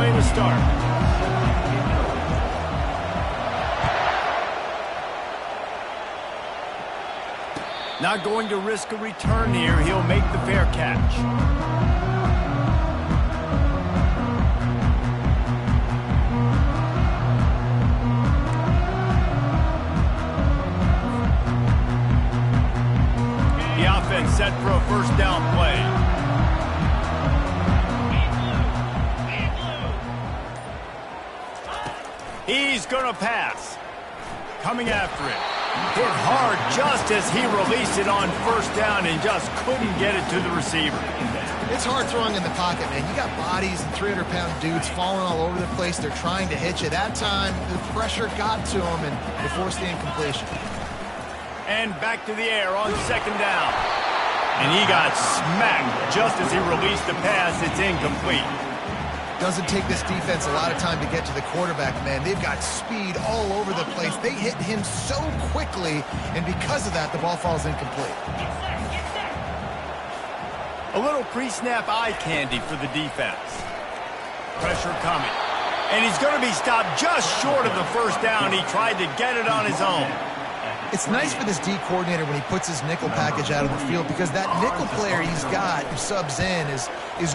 way to start. Not going to risk a return here. He'll make the fair catch. The offense set for a first down play. He's going to pass. Coming after it. Hit hard just as he released it on first down and just couldn't get it to the receiver. It's hard throwing in the pocket, man. You got bodies and 300-pound dudes falling all over the place. They're trying to hit you. That time, the pressure got to him, and they forced the incompletion. And back to the air on second down. And he got smacked just as he released the pass. It's incomplete. Doesn't take this defense a lot of time to get to the quarterback, man. They've got speed all over the place. They hit him so quickly, and because of that, the ball falls incomplete. A little pre-snap eye candy for the defense. Pressure coming. And he's going to be stopped just short of the first down. He tried to get it on his own. It's nice for this D coordinator when he puts his nickel package out on the field, because that nickel player he's got who subs in is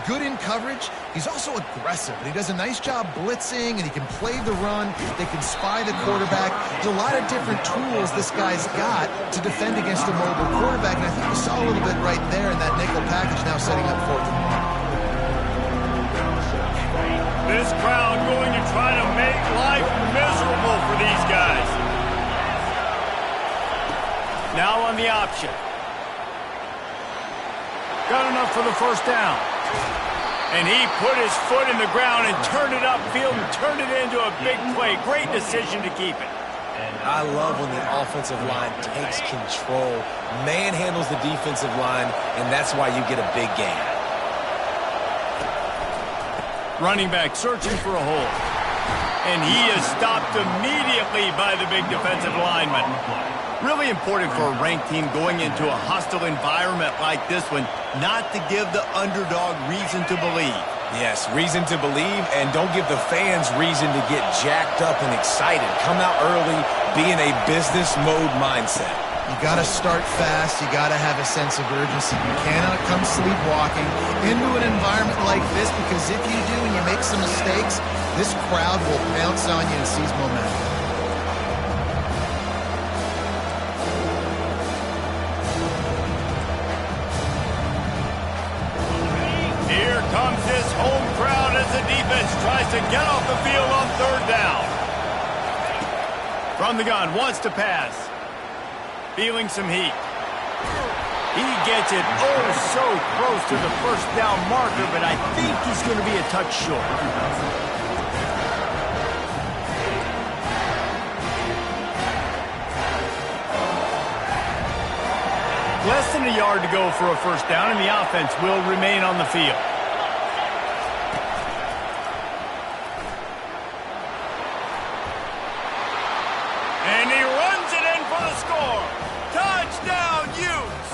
good in coverage. He's also aggressive, and he does a nice job blitzing, and he can play the run. They can spy the quarterback. There's a lot of different tools this guy's got to defend against a mobile quarterback, and I think we saw a little bit right there in that nickel package now setting up fourth and long. This crowd going to try to make life miserable for these guys. Now on the option. Got enough for the first down. And he put his foot in the ground and turned it upfield and turned it into a big play. Great decision to keep it. I love when the offensive line takes control, manhandles the defensive line, and that's why you get a big gain. Running back searching for a hole. And he is stopped immediately by the big defensive lineman. Really important for a ranked team going into a hostile environment like this one, not to give the underdog reason to believe. Yes, reason to believe, and don't give the fans reason to get jacked up and excited. Come out early, be in a business mode mindset. You got to start fast. You got to have a sense of urgency. You cannot come sleepwalking into an environment like this, because if you do and you make some mistakes, this crowd will pounce on you and seize momentum. Here comes this home crowd as the defense tries to get off the field on third down. From the gun, wants to pass. Feeling some heat. He gets it so close to the first down marker, but I think he's going to be a touch short. Less than a yard to go for a first down, and the offense will remain on the field. And he runs it in for the score. Touchdown, Utes!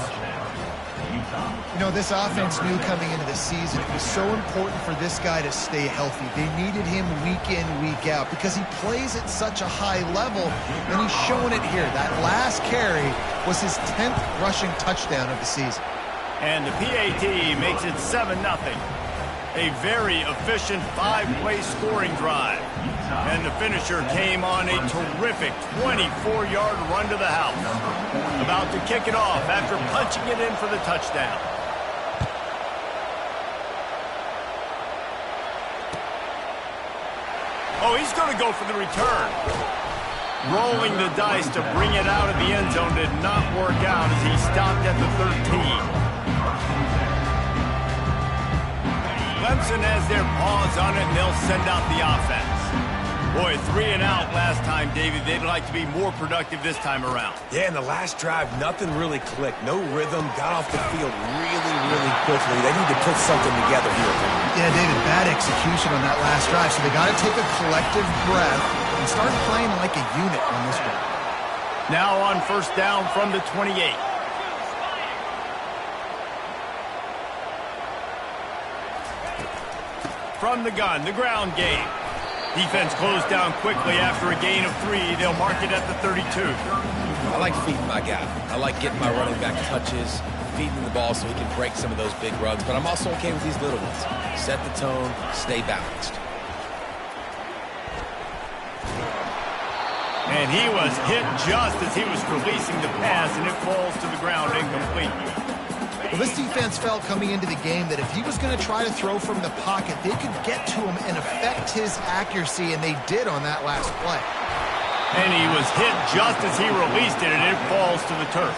You know, this offense knew coming into the season it was so important for this guy to stay healthy. They needed him week in, week out, because he plays at such a high level, and he's showing it here. That last carry was his 10th rushing touchdown of the season. And the PAT makes it 7-0. A very efficient 5-play scoring drive. And the finisher came on a terrific 24-yard run to the house. About to kick it off after punching it in for the touchdown. Oh, he's going to go for the return. Rolling the dice to bring it out of the end zone did not work out as he stopped at the 13. Clemson has their paws on it, and they'll send out the offense. Boy, 3 and out last time, David. They'd like to be more productive this time around. Yeah, in the last drive, nothing really clicked. No rhythm, got off the field really quickly. They need to put something together here. Yeah, David, bad execution on that last drive, so they got to take a collective breath and start playing like a unit on this one. Now on first down from the 28. from the gun, the ground game. Defense closed down quickly after a gain of 3. They'll mark it at the 32. I like feeding my guy. I like getting my running back touches, feeding the ball so he can break some of those big runs, but I'm also okay with these little ones. Set the tone, stay balanced. And he was hit just as he was releasing the pass, and it falls to the ground incomplete. Well, this defense felt coming into the game that if he was going to try to throw from the pocket, they could get to him and affect his accuracy, and they did on that last play. And he was hit just as he released it, and it falls to the turf.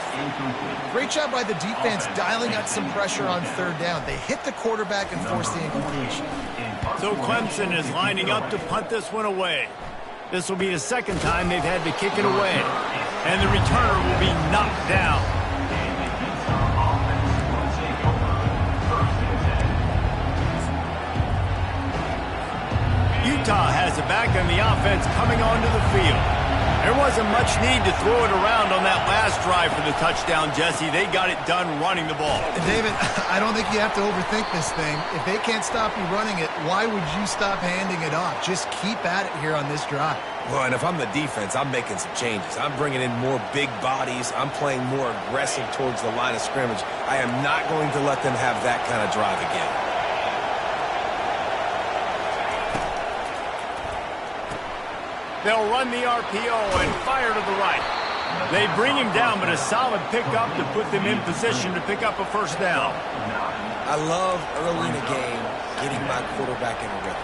Great job by the defense dialing out some pressure on third down. They hit the quarterback and forced the incompletion. So Clemson is lining up to punt this one away. This will be the second time they've had to kick it away. And the returner will be knocked down. Utah has it back on the offense coming onto the field. There wasn't much need to throw it around on that last drive for the touchdown, Jesse. They got it done running the ball. David, I don't think you have to overthink this thing. If they can't stop you running it, why would you stop handing it off? Just keep at it here on this drive. Well, and if I'm the defense, I'm making some changes. I'm bringing in more big bodies. I'm playing more aggressive towards the line of scrimmage. I am not going to let them have that kind of drive again. They'll run the RPO and fire to the right. They bring him down, but a solid pickup to put them in position to pick up a first down. I love early in a game getting my quarterback in a rhythm.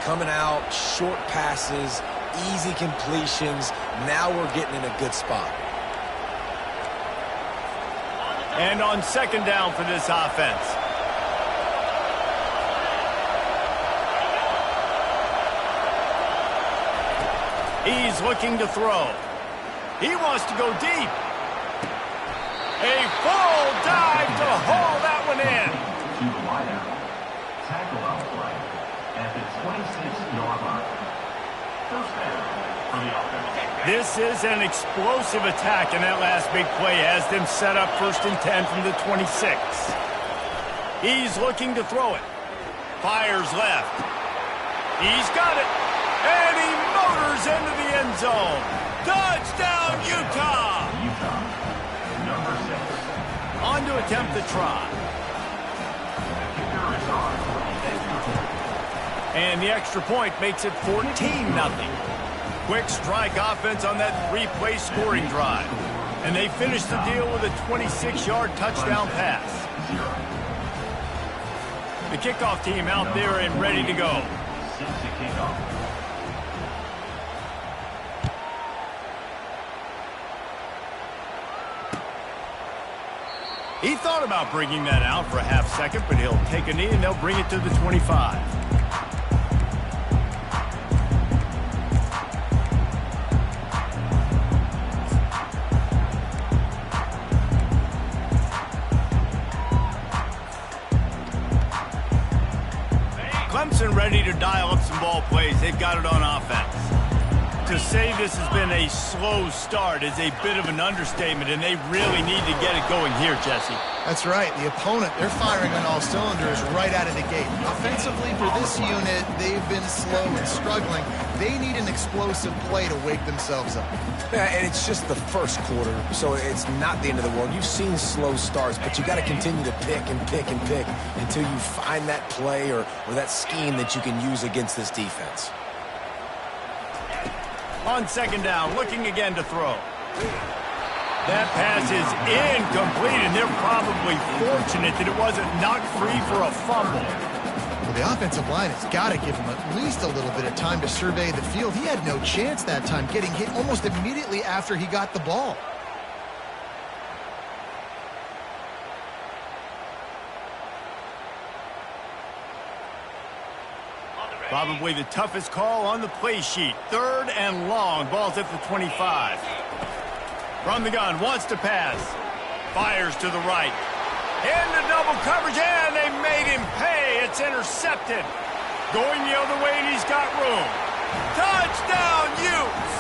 Coming out, short passes, easy completions. Now we're getting in a good spot. And on second down for this offense. He's looking to throw. He wants to go deep. A full dive to haul that one in. To the wideout. Tackle on play at the 26-yard line. First down for the offense. This is an explosive attack, and that last big play has them set up 1st and 10 from the 26. He's looking to throw it. Fires left. He's got it. And he motors into the end zone. Touchdown, Utah! Utah, number 6. On to attempt the try. And the extra point makes it 14-0. Quick strike offense on that 3-play scoring drive. And they finish the deal with a 26-yard touchdown pass. The kickoff team out there and ready to go. He thought about bringing that out for a half second, but he'll take a knee and they'll bring it to the 25. Clemson ready to dial up some ball plays. They've got it on offense. To say this has been a slow start is a bit of an understatement, and they really need to get it going here, Jesse. That's right. The opponent, they're firing on all cylinders right out of the gate. Offensively, for this unit, they've been slow and struggling. They need an explosive play to wake themselves up. Yeah, and it's just the first quarter, so it's not the end of the world. You've seen slow starts, but you got to continue to pick and pick and pick until you find that play or that scheme that you can use against this defense. On second down, looking again to throw. That pass is incomplete, and they're probably fortunate that it wasn't knocked free for a fumble. Well, the offensive line has got to give him at least a little bit of time to survey the field. He had no chance that time, getting hit almost immediately after he got the ball. Probably the toughest call on the play sheet. 3rd and long. Ball's at the 25. From the gun, wants to pass. Fires to the right. Into double coverage, and they made him pay. It's intercepted. Going the other way, and he's got room. Touchdown, Utes!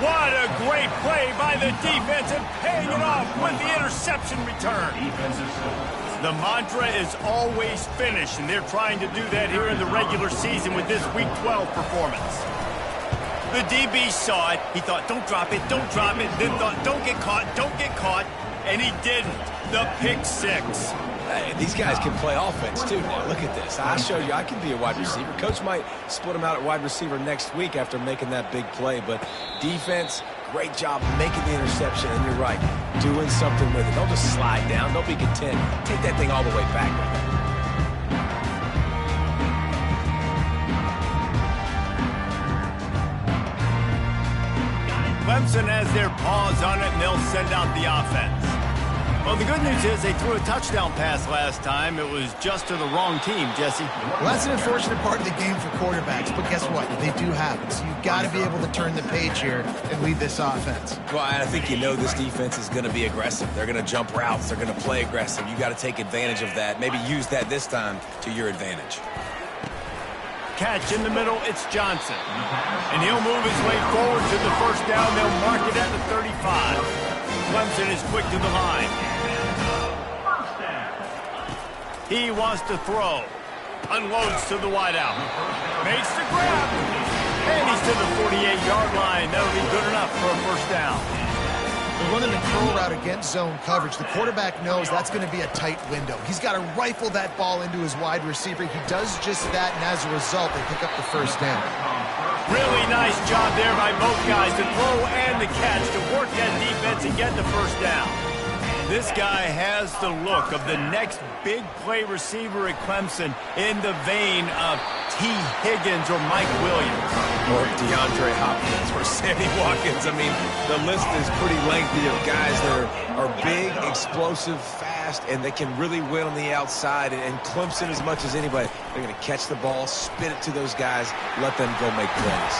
What a great play by the defense and paying it off with the interception return. Defensive score. The mantra is always finish, and they're trying to do that here in the regular season with this Week 12 performance. The DB saw it. He thought, don't drop it, then thought, don't get caught, and he didn't. The pick six. Hey, these guys can play offense, too. Now, look at this. I showed you I can be a wide receiver. Coach might split him out at wide receiver next week after making that big play, but defense, great job making the interception, and you're right, doing something with it. Don't just slide down. Don't be content. Take that thing all the way back. Clemson has their paws on it, and they'll send out the offense. Well, the good news is they threw a touchdown pass last time. It was just to the wrong team, Jesse. Well, that's an unfortunate part of the game for quarterbacks, but guess what? They do happen. So you've got to be able to turn the page here and lead this offense. Well, I think you know this defense is going to be aggressive. They're going to jump routes. They're going to play aggressive. You got to take advantage of that. Maybe use that this time to your advantage. Catch in the middle, it's Johnson. And he'll move his way forward to the first down. They'll mark it at the 35. Clemson is quick to the line. He wants to throw. Unloads to the wideout. Makes the grab. And he's to the 48-yard line. That'll be good enough for a first down. They're running the curl route against zone coverage. The quarterback knows that's going to be a tight window. He's got to rifle that ball into his wide receiver. He does just that, and as a result, they pick up the first down. Really nice job there by both guys to throw and the catch to work that defense and get the first down. This guy has the look of the next big play receiver at Clemson in the vein of T. Higgins or Mike Williams. Or DeAndre Hopkins or Sammy Watkins. I mean, the list is pretty lengthy of guys that are big, explosive, fast, and they can really win on the outside. And Clemson, as much as anybody, they're going to catch the ball, spin it to those guys, let them go make plays.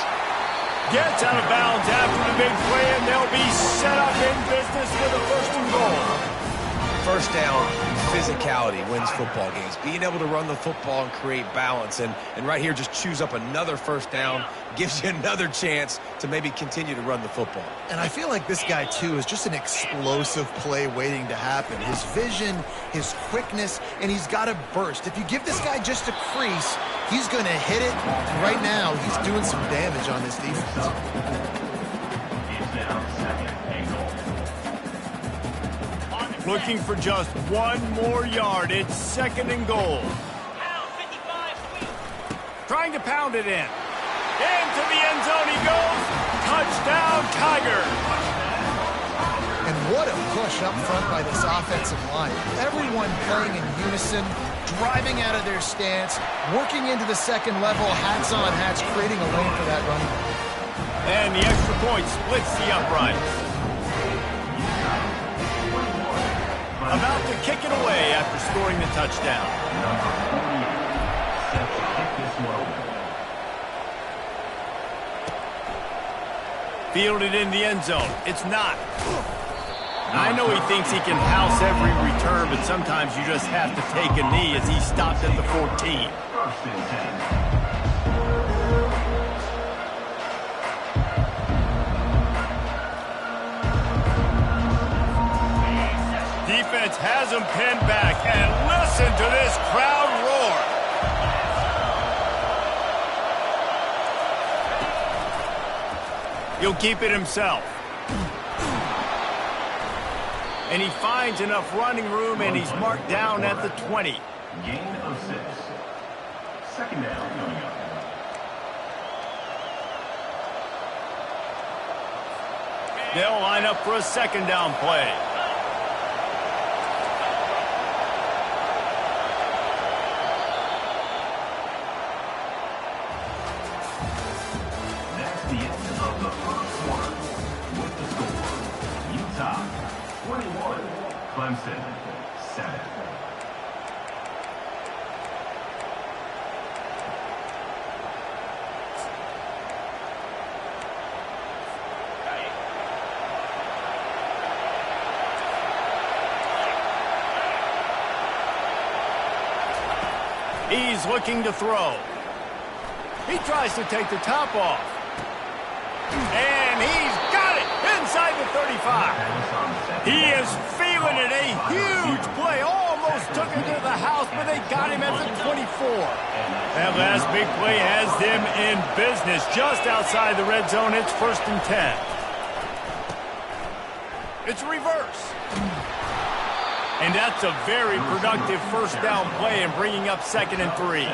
Gets out of bounds after the big play, and they'll be set up in business with a first and goal. First down, physicality wins football games. Being able to run the football and create balance. And right here, just choose up another first down, gives you another chance to maybe continue to run the football. And I feel like this guy, too, is just an explosive play waiting to happen. His vision, his quickness, and he's got a burst. If you give this guy just a crease, he's going to hit it. And right now, he's doing some damage on this defense. Looking for just one more yard. It's second and goal. Trying to pound it in. Into the end zone he goes. Touchdown, Tiger. And what a push up front by this offensive line. Everyone playing in unison, driving out of their stance, working into the second level, hats on hats, creating a lane for that running back. And the extra point splits the uprights. About to kick it away after scoring the touchdown. Fielded in the end zone. It's not. I know he thinks he can house every return, but sometimes you just have to take a knee as he stopped at the 14. First and 10. Defense has him pinned back, and listen to this crowd roar. He'll keep it himself. And he finds enough running room, and he's marked down at the 20. Gain of 6. Second down coming up. They'll line up for a second down play. That's the end of the first quarter. With the score, Utah 21, Clemson 7. He's looking to throw. He tries to take the top off. And he's got inside the 35. He is feeling it. A huge play. Almost took him to the house, but they got him at the 24. That last big play has them in business. Just outside the red zone, it's 1st and 10. It's reverse. And that's a very productive first down play and bringing up 2nd and 3.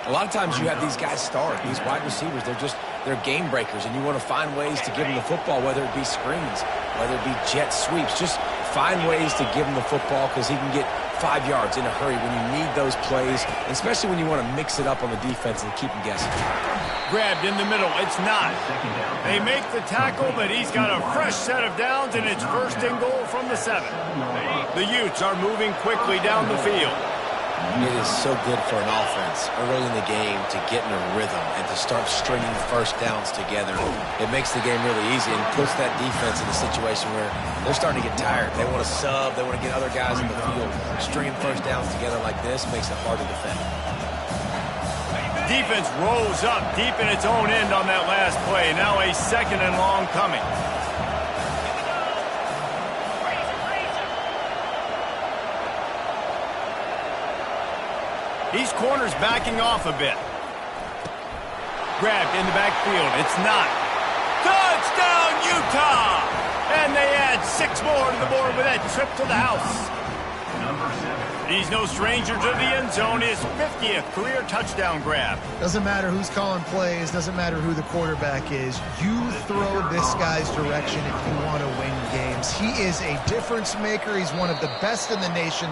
A lot of times you have these guys start, these wide receivers, they're game breakers, and you want to find ways to give them the football, whether it be screens, whether it be jet sweeps. Just find ways to give him the football because he can get 5 yards in a hurry when you need those plays, especially when you want to mix it up on the defense and keep him guessing. Grabbed in the middle. It's not. They make the tackle, but he's got a fresh set of downs, and it's 1st and goal from the 7. The Utes are moving quickly down the field. It is so good for an offense early in the game to get in a rhythm and to start stringing first downs together. It makes the game really easy and puts that defense in a situation where they're starting to get tired. They want to sub. They want to get other guys in the field. Stringing first downs together like this makes it hard to defend. Defense rose up deep in its own end on that last play. Now a 2nd and long coming. These corners backing off a bit. Grabbed in the backfield. It's not. Touchdown, Utah! And they add 6 more to the board with that trip to the house. He's no stranger to the end zone. His 50th career touchdown grab. Doesn't matter who's calling plays. Doesn't matter who the quarterback is. You throw this guy's direction if you want to win games. He is a difference maker. He's one of the best in the nation.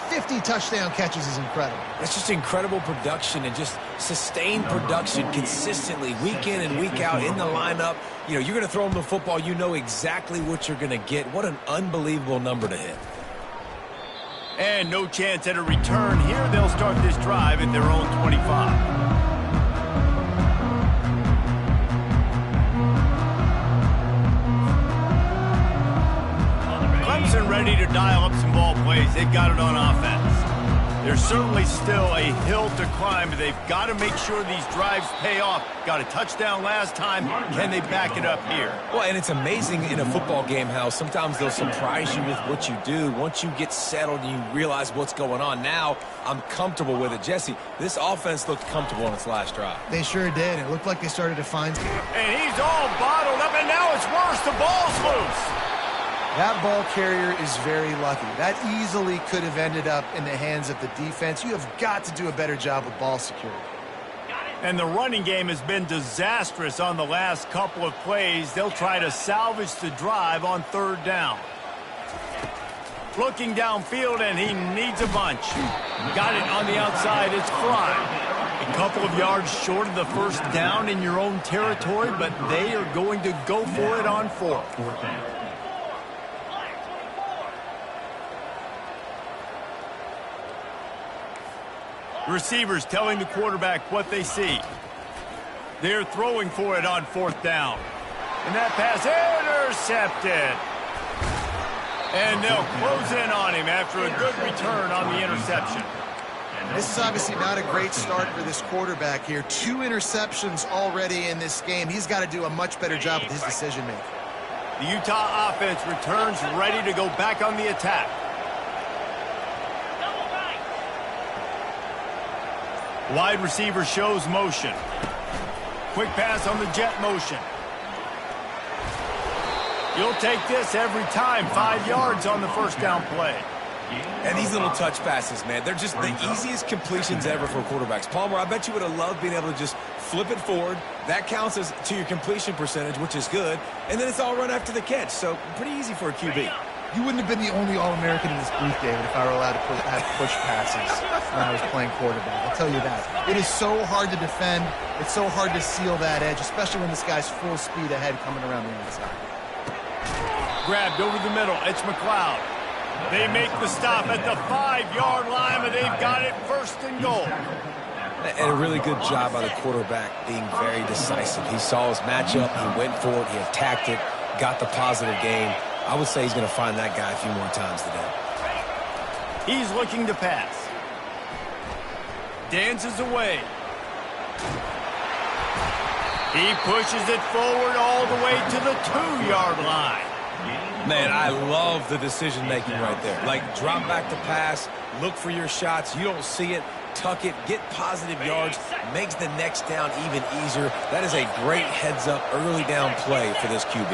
50 touchdown catches is incredible. It's just incredible production and just sustained production consistently week in and week out in the lineup. You know, you're going to throw him the football. You know exactly what you're going to get. What an unbelievable number to hit. And no chance at a return here. They'll start this drive at their own 25. Clemson ready to dial up some ball plays. They've got it on offense. There's certainly still a hill to climb, but they've got to make sure these drives pay off. Got a touchdown last time. Can they back it up here? Well, and it's amazing in a football game how sometimes they'll surprise you with what you do. Once you get settled and you realize what's going on, now I'm comfortable with it. Jesse, this offense looked comfortable on its last drive. They sure did. It looked like they started to find... And he's all bottled up, and now it's worse. The ball's loose. That ball carrier is very lucky. That easily could have ended up in the hands of the defense. You have got to do a better job with ball security. And the running game has been disastrous on the last couple of plays. They'll try to salvage the drive on 3rd down. Looking downfield, and he needs a bunch. Got it on the outside. It's Fry. A couple of yards short of the 1st down in your own territory, but they are going to go for it on 4th. Receivers telling the quarterback what they see. They're throwing for it on 4th down. And that pass intercepted. And they'll close in on him after a good return on the interception. This is obviously not a great start for this quarterback here. 2 interceptions already in this game. He's got to do a much better job with his decision-making. The Utah offense returns ready to go back on the attack. Wide receiver shows motion. Quick pass on the jet motion. You'll take this every time. 5 yards on the 1st down play. And these little touch passes, man, they're just the easiest completions ever for quarterbacks. Palmer, I bet you would have loved being able to just flip it forward. That counts as to your completion percentage, which is good. And then it's all run after the catch. So pretty easy for a QB. You wouldn't have been the only All-American in this booth, David, if I were allowed to have push passes when I was playing quarterback. I'll tell you that. It is so hard to defend. It's so hard to seal that edge, especially when this guy's full speed ahead coming around the outside. Grabbed over the middle. It's McLeod. They make the stop at the 5-yard line, but they've got it 1st and goal. And a really good job by the quarterback being very decisive. He saw his matchup. He went for it. He attacked it. Got the positive gain. I would say he's going to find that guy a few more times today. He's looking to pass. Dances away. He pushes it forward all the way to the 2-yard line. Man, I love the decision-making right there. Like, drop back to pass, look for your shots. You don't see it, tuck it, get positive yards, makes the next down even easier. That is a great heads-up early down play for this QB.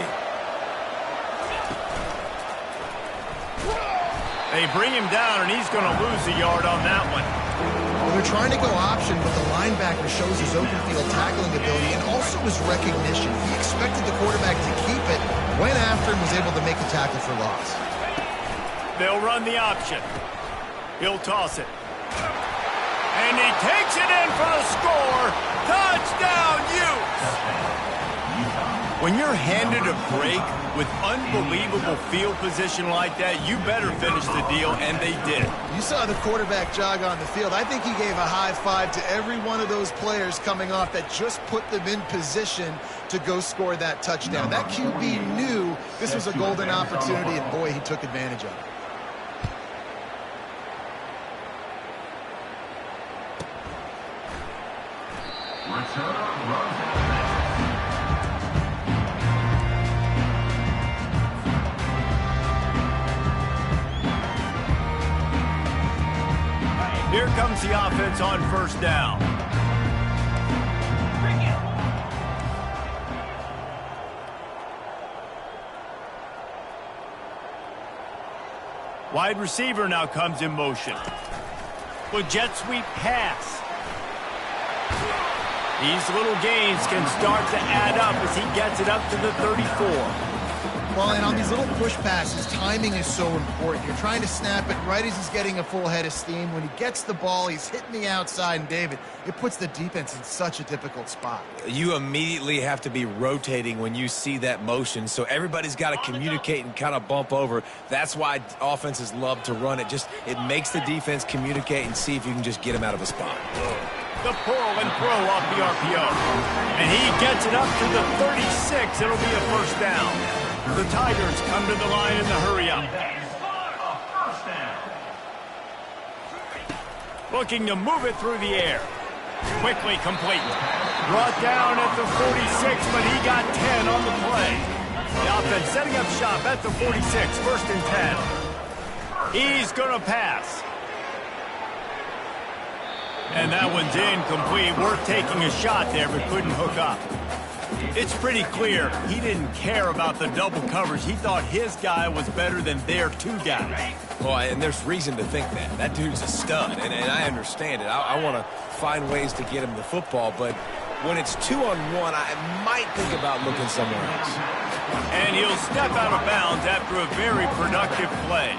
They bring him down, and he's going to lose a yard on that one. Well, they're trying to go option, but the linebacker shows his open field tackling ability and also his recognition. He expected the quarterback to keep it, went after him, was able to make a tackle for loss. They'll run the option. He'll toss it. And he takes it in for the score. Touchdown, Utes! When you're handed a break with unbelievable field position like that, you better finish the deal, and they did. You saw the quarterback jog on the field. I think he gave a high five to every one of those players coming off that just put them in position to go score that touchdown. That QB knew this was a golden opportunity, and boy, he took advantage of it. Here comes the offense on first down. Wide receiver now comes in motion. With jet sweep pass. These little gains can start to add up as he gets it up to the 34. Well, and on these little push passes, timing is so important. You're trying to snap it right as he's getting a full head of steam. When he gets the ball, he's hitting the outside, and David, it puts the defense in such a difficult spot. You immediately have to be rotating when you see that motion, so everybody's got to communicate and kind of bump over. That's why offenses love to run it. It makes the defense communicate and see if you can just get him out of a spot. The pull and throw off the RPO. And he gets it up to the 36. It'll be a first down. The Tigers come to the line in the hurry-up. Looking to move it through the air. Quickly complete. Brought down at the 46, but he got 10 on the play. The offense setting up shop at the 46, first and 10. He's going to pass. And that one's incomplete. Worth taking a shot there, but couldn't hook up. It's pretty clear he didn't care about the double coverage. He thought his guy was better than their two guys. Well, and there's reason to think that. That dude's a stud, and I understand it. I want to find ways to get him the football, but when it's 2-on-1, I might think about looking somewhere else. And he'll step out of bounds after a very productive play.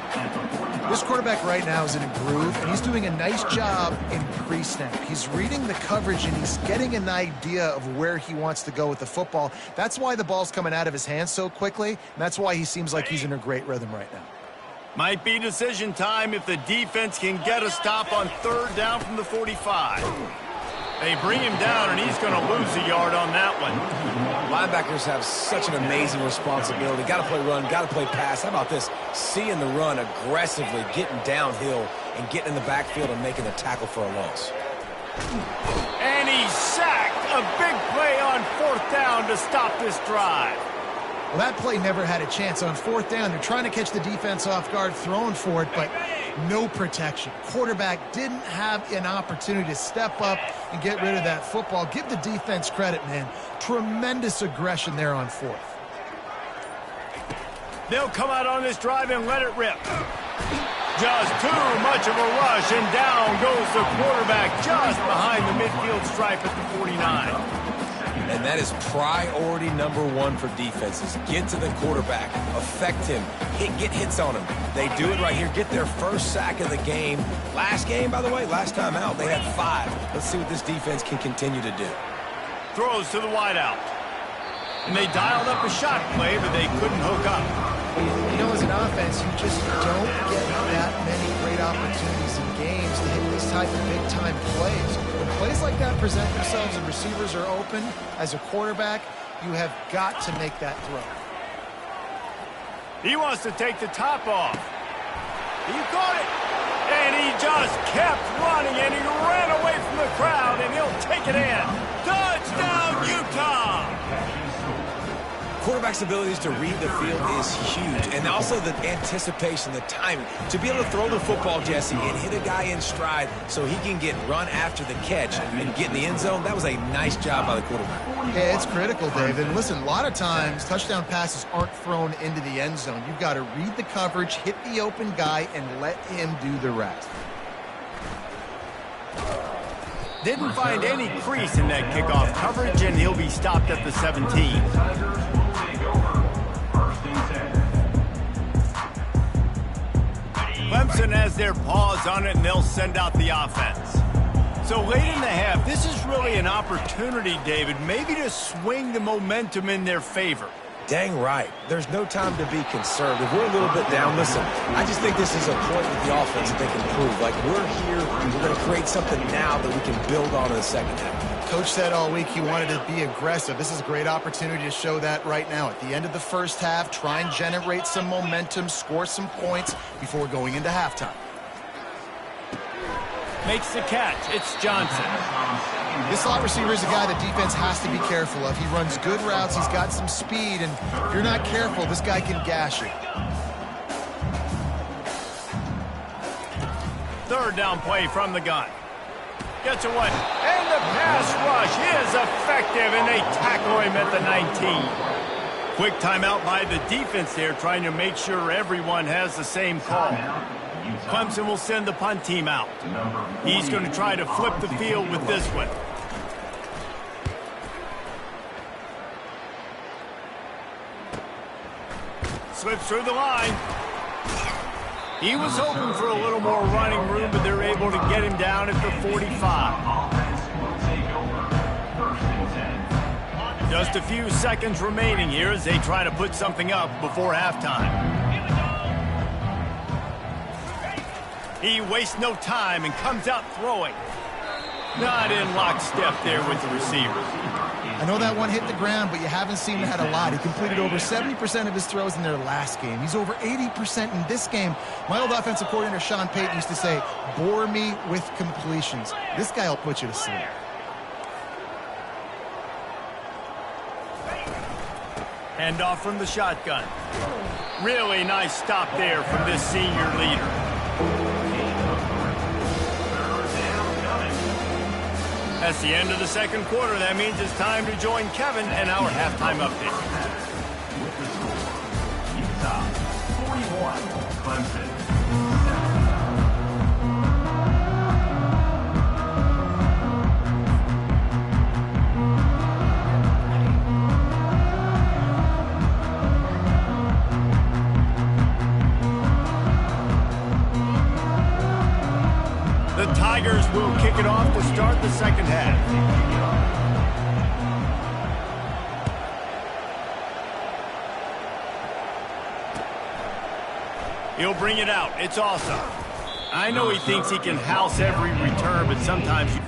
This quarterback right now is in a groove, and he's doing a nice job in pre-snap. He's reading the coverage, and he's getting an idea of where he wants to go with the football. That's why the ball's coming out of his hands so quickly, and that's why he seems like he's in a great rhythm right now. Might be decision time if the defense can get a stop on third down from the 45. They bring him down, and he's going to lose a yard on that one. Linebackers have such an amazing responsibility. Got to play run, got to play pass. How about this? Seeing the run aggressively, getting downhill, and getting in the backfield and making a tackle for a loss. And he's sacked. A big play on fourth down to stop this drive. Well, that play never had a chance. On fourth down, they're trying to catch the defense off guard, throwing for it, but no protection. Quarterback didn't have an opportunity to step up and get rid of that football. Give the defense credit, man. Tremendous aggression there on fourth. They'll come out on this drive and let it rip. Just too much of a rush, and down goes the quarterback just behind the midfield stripe at the 49. And that is priority number one for defenses. Get to the quarterback, affect him, get hits on him. They do it right here, get their first sack of the game. Last game, by the way, last time out, they had 5. Let's see what this defense can continue to do. Throws to the wideout. And they dialed up a shot play, but they couldn't hook up. You know, as an offense, you just don't get that many great opportunities in games to hit this type of big-time plays. When plays like that present themselves and receivers are open, as a quarterback, you have got to make that throw. He wants to take the top off. He caught it. And he just kept running, and he ran away from the crowd, and he'll take it in. Touchdown, Utah! quarterback's abilities to read the field is huge, and also the anticipation, the timing. To be able to throw the football, Jesse, and hit a guy in stride so he can get run after the catch and get in the end zone, that was a nice job by the quarterback. Yeah, it's critical, David. And listen, a lot of times touchdown passes aren't thrown into the end zone. You've got to read the coverage, hit the open guy, and let him do the rest. Didn't find any crease in that kickoff coverage, and he'll be stopped at the 17. Clemson has their paws on it, and they'll send out the offense. So late in the half, this is really an opportunity, David, maybe to swing the momentum in their favor. Dang right. There's no time to be conservative. We're a little bit down. Listen, I just think this is a point with the offense that they can prove. Like, we're here, we're going to create something now that we can build on in the second half. Coach said all week he wanted to be aggressive. This is a great opportunity to show that right now. At the end of the first half, try and generate some momentum, score some points before going into halftime. Makes the catch. It's Johnson. This slot receiver is a guy the defense has to be careful of. He runs good routes. He's got some speed, and if you're not careful, this guy can gash you. Third down play from the gun. Gets away. And the pass rush is effective, and they tackle him at the 19. Quick timeout by the defense there, trying to make sure everyone has the same call. Clemson will send the punt team out. He's going to try to flip the field with this one. Slips through the line. He was hoping for a little more running room, but they're able to get him down at the 45. Just a few seconds remaining here as they try to put something up before halftime. He wastes no time and comes out throwing. Not in lockstep there with the receiver. I know that one hit the ground, but you haven't seen that a lot. He completed over 70% of his throws in their last game. He's over 80% in this game. My old offensive coordinator, Sean Payton, used to say, bore me with completions. This guy will put you to sleep. Hand off from the shotgun. Really nice stop there from this senior leader. That's the end of the second quarter. That means it's time to join Kevin and our halftime update. With the score, Utah 41, Clemson 7. The Tigers will kick it off to start the second half. He'll bring it out. It's awesome. I know he thinks he can house every return, but sometimes you